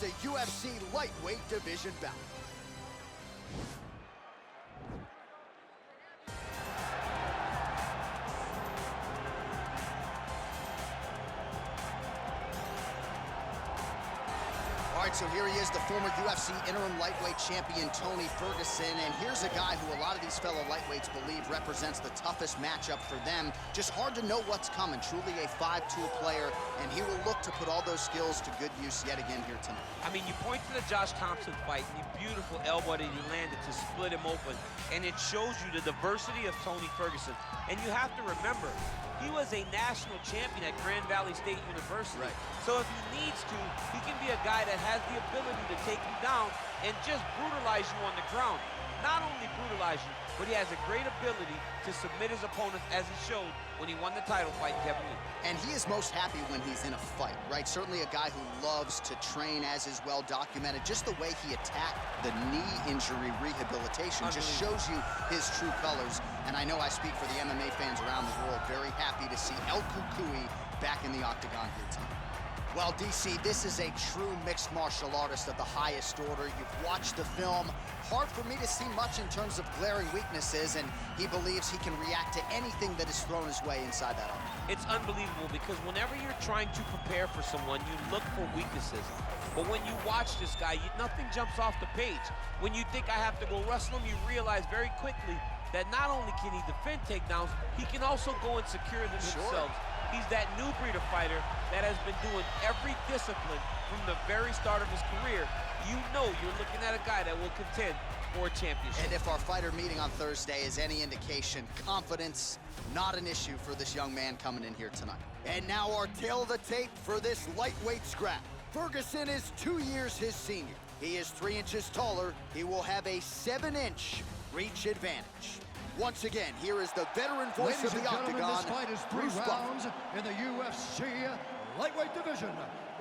is a UFC lightweight division bout. All right, so here he is, the former UFC interim lightweight champion, Tony Ferguson. And here's a guy who a lot of these fellow lightweights believe represents the toughest matchup for them. Just hard to know what's coming. Truly a 5-tool player, and he will look to put all those skills to good use yet again here tonight. I mean, you point to the Josh Thompson fight and the beautiful elbow that he landed to split him open, and it shows you the diversity of Tony Ferguson. And you have to remember, he was a national champion at Grand Valley State University. Right. So if he needs to, he can be a guy that has the ability to take you down and just brutalize you on the ground. Not only brutalize you, but he has a great ability to submit his opponents, as he showed when he won the title fight in Kevin Lee. And he is most happy when he's in a fight, right? Certainly a guy who loves to train, as is well documented. Just the way he attacked the knee injury rehabilitation just shows you his true colors. And I know I speak for the MMA fans around the world, very happy to see El Cucuy back in the octagon here tonight. Well, DC, this is a true mixed martial artist of the highest order. You've watched the film. Hard for me to see much in terms of glaring weaknesses, and he believes he can react to anything that is thrown his way inside that arm. It's unbelievable because whenever you're trying to prepare for someone, you look for weaknesses. But when you watch this guy, nothing jumps off the page. When you think I have to go wrestle him, you realize very quickly that not only can he defend takedowns, he can also go and secure them himself. He's that new breed of fighter that has been doing every discipline from the very start of his career. You know you're looking at a guy that will contend for a championship. And if our fighter meeting on Thursday is any indication, confidence, not an issue for this young man coming in here tonight. And now our tail of the tape for this lightweight scrap. Ferguson is 2 years his senior. He is 3 inches taller. He will have a 7-inch reach advantage. Once again, here is the veteran voice of the octagon. This fight is 3 rounds in the UFC lightweight division.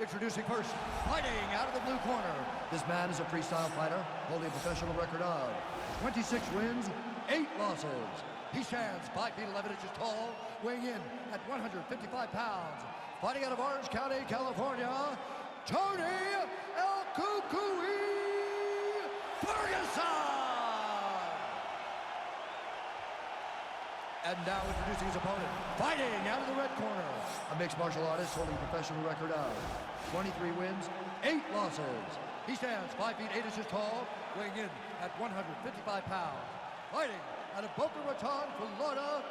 Introducing first, fighting out of the blue corner. This man is a freestyle fighter, holding a professional record of 26 wins, 8 losses. He stands 5 feet 11 inches tall, weighing in at 155 pounds. Fighting out of Orange County, California, Tony El Cucuy Ferguson! And now introducing his opponent, fighting out of the red corner, a mixed martial artist holding a professional record of 23 wins, 8 losses. He stands 5 feet 8 inches tall, weighing in at 155 pounds. Fighting out of Boca Raton, Florida,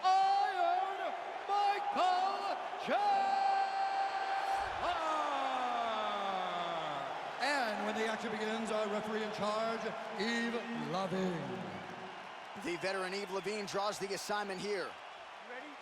Iron Michael Chandler! And when the action begins, our referee in charge, Yves Lavigne. The veteran Yves Lavigne draws the assignment here. Ready?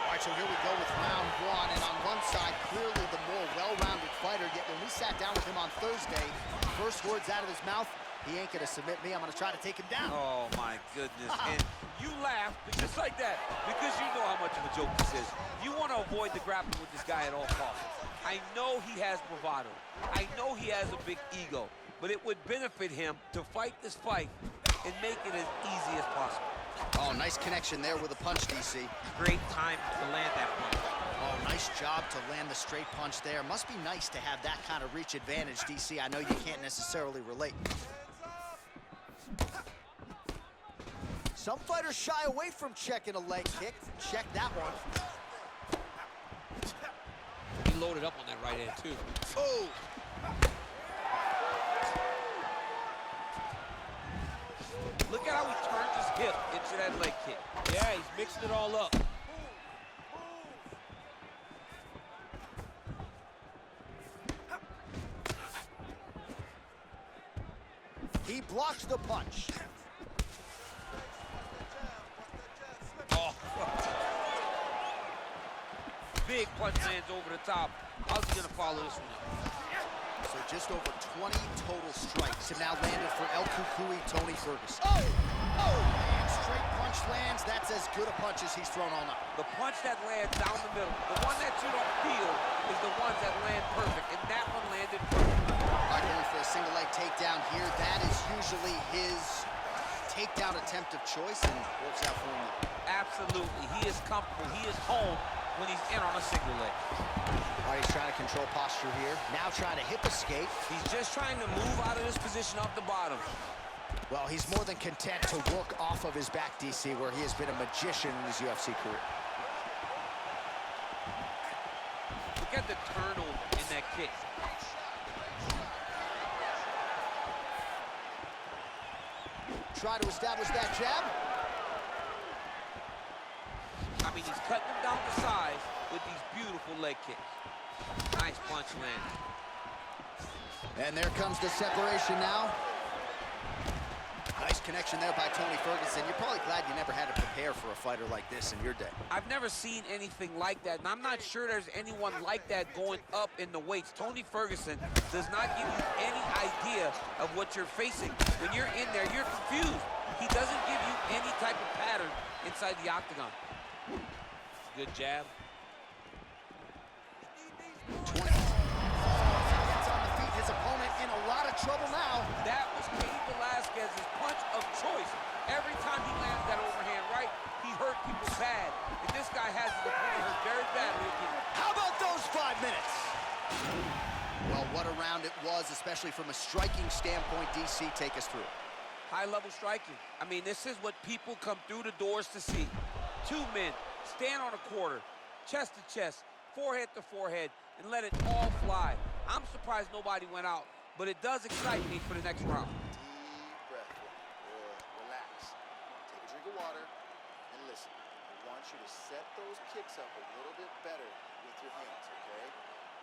All right, so here we go with round 1. And on one side, clearly the more well-rounded fighter. Yet when we sat down with him on Thursday, first words out of his mouth, he ain't gonna submit me, I'm gonna try to take him down. Oh my goodness, and you laugh just like that because you know how much of a joke this is. You want to avoid the grappling with this guy at all costs. I know he has bravado. I know he has a big ego, but it would benefit him to fight this fight and make it as easy as possible. Oh, nice connection there with a punch, DC. Great time to land that punch. Oh, nice job to land the straight punch there. Must be nice to have that kind of reach advantage, DC. I know you can't necessarily relate. Some fighters shy away from checking a leg kick. Check that one. He loaded up on that right hand, too. Oh! Look at how he turns his hip into that leg kick. Yeah, he's mixing it all up. He blocks the punch. Oh. Big punch lands over the top. How's he gonna follow this one up? So just over 20 total strikes have now landed for El Cucuy, Tony Ferguson. Oh! Oh! And straight punch lands. That's as good a punch as he's thrown all night. The punch that lands down the middle, the one that you don't feel, is the ones that land perfect, and that one landed perfect. All right, going for a single leg takedown here. That is usually his takedown attempt of choice and works out for him. Absolutely. He is comfortable. He is home when he's in on a single leg. All right, he's trying to control posture here. Now trying to hip escape. He's just trying to move out of this position off the bottom. Well, he's more than content to work off of his back, DC, where he has been a magician in his UFC career. Look at the turnover in that kick. Try to establish that jab. I mean, he's cutting them down to size with these beautiful leg kicks. Nice punch landed. And there comes the separation now. Nice connection there by Tony Ferguson. You're probably glad you never had to prepare for a fighter like this in your day. I've never seen anything like that, and I'm not sure there's anyone like that going up in the weights. Tony Ferguson does not give you any idea of what you're facing. When you're in there, you're confused. He doesn't give you any type of pattern inside the octagon. Good jab. 20. Gets on the feet. His opponent in a lot of trouble now. That was Cain Velasquez's punch of choice. Every time he lands that overhand right, he hurt people bad. And this guy has his opponent hurt very badly again. How about those 5 minutes? Well, what a round it was, especially from a striking standpoint. DC, take us through. High-level striking. I mean, this is what people come through the doors to see. Two men stand on a quarter, chest to chest, forehead to forehead, and let it all fly. I'm surprised nobody went out, but it does excite me for the next round. Deep breath. Good. Relax. Take a drink of water and listen. I want you to set those kicks up a little bit better with your hands, okay?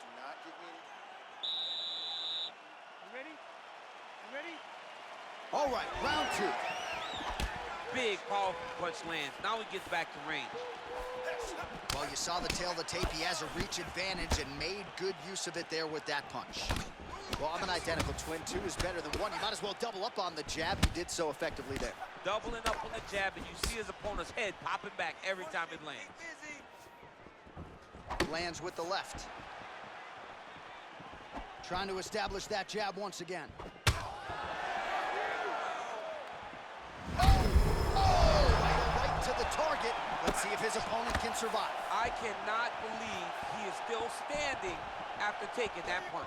Do not give me any... You ready? You ready? All right, round two. Big, powerful punch lands. Now he gets back to range. Well, you saw the tail of the tape. He has a reach advantage and made good use of it there with that punch. Well, I'm an identical twin. Two is better than one. You might as well double up on the jab. He did so effectively there. Doubling up on the jab, and you see his opponent's head popping back every time it lands. Lands with the left. Trying to establish that jab once again. Right to the target. Let's see if his opponent can survive. I cannot believe he is still standing after taking that punch.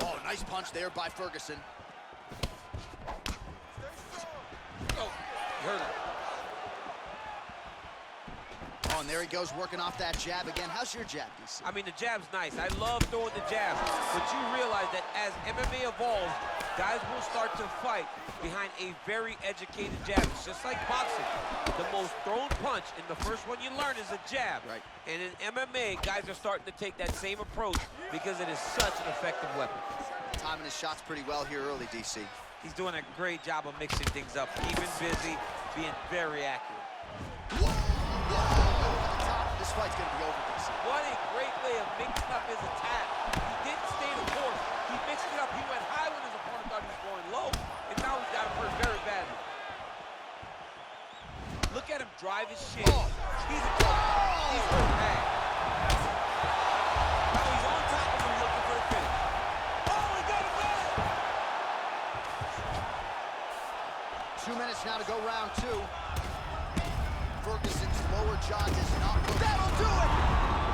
Oh, nice punch there by Ferguson. Oh, hurt him. Oh, and there he goes, working off that jab again. How's your jab, DC? I mean, the jab's nice. I love throwing the jab, but you realize that as MMA evolves, guys will start to fight behind a very educated jab. It's just like boxing. The most thrown punch in the first one you learn is a jab. Right. And in MMA, guys are starting to take that same approach because it is such an effective weapon. Timing his shots pretty well here early, DC. He's doing a great job of mixing things up, keeping busy, being very accurate. This fight's gonna be over, DC. What a great way of mixing up his attack. He didn't stay the course. He mixed it up. He went high when his opponent thought he was going low, and now he's got him hurt very badly. Look at him drive his shin. He's a joke. He's hurt bad. Now he's on top of him looking for the finish. Oh, he got him back! 2 minutes now to go round two. Ferguson's lower jaw does not look... That'll do it!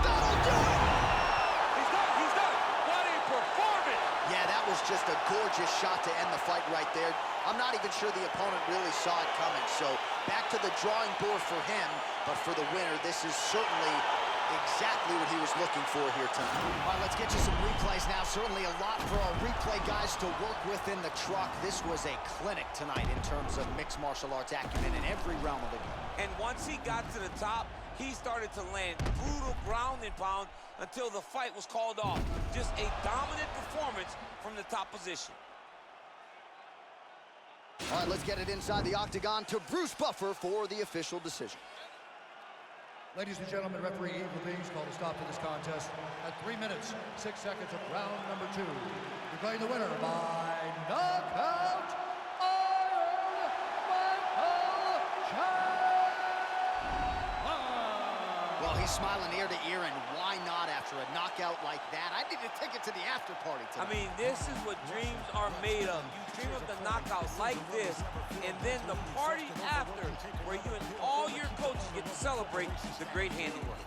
That'll do it! He's done it! He's done it! What a performance! Yeah, that was just a gorgeous shot to end the fight right there. I'm not even sure the opponent really saw it coming. So back to the drawing board for him, but for the winner, this is certainly exactly what he was looking for here tonight. All right, let's get you some replays now. Certainly a lot for our replay guys to work with in the truck. This was a clinic tonight in terms of mixed martial arts acumen in every realm of the game. And once he got to the top, he started to land brutal ground and pound until the fight was called off. Just a dominant performance from the top position. All right, let's get it inside the octagon to Bruce Buffer for the official decision. Ladies and gentlemen, referee Eagle Beans called a stop to this contest at 3 minutes, 6 seconds of round number 2. Declaring the winner by knockout, Chandler. Well, he's smiling ear to ear, and why not after a knockout like that? I need a ticket to the after party tonight. I mean, this is what dreams are made of. You dream of the knockout like this, and then the party after, where you and all your coaches get to celebrate the great handiwork.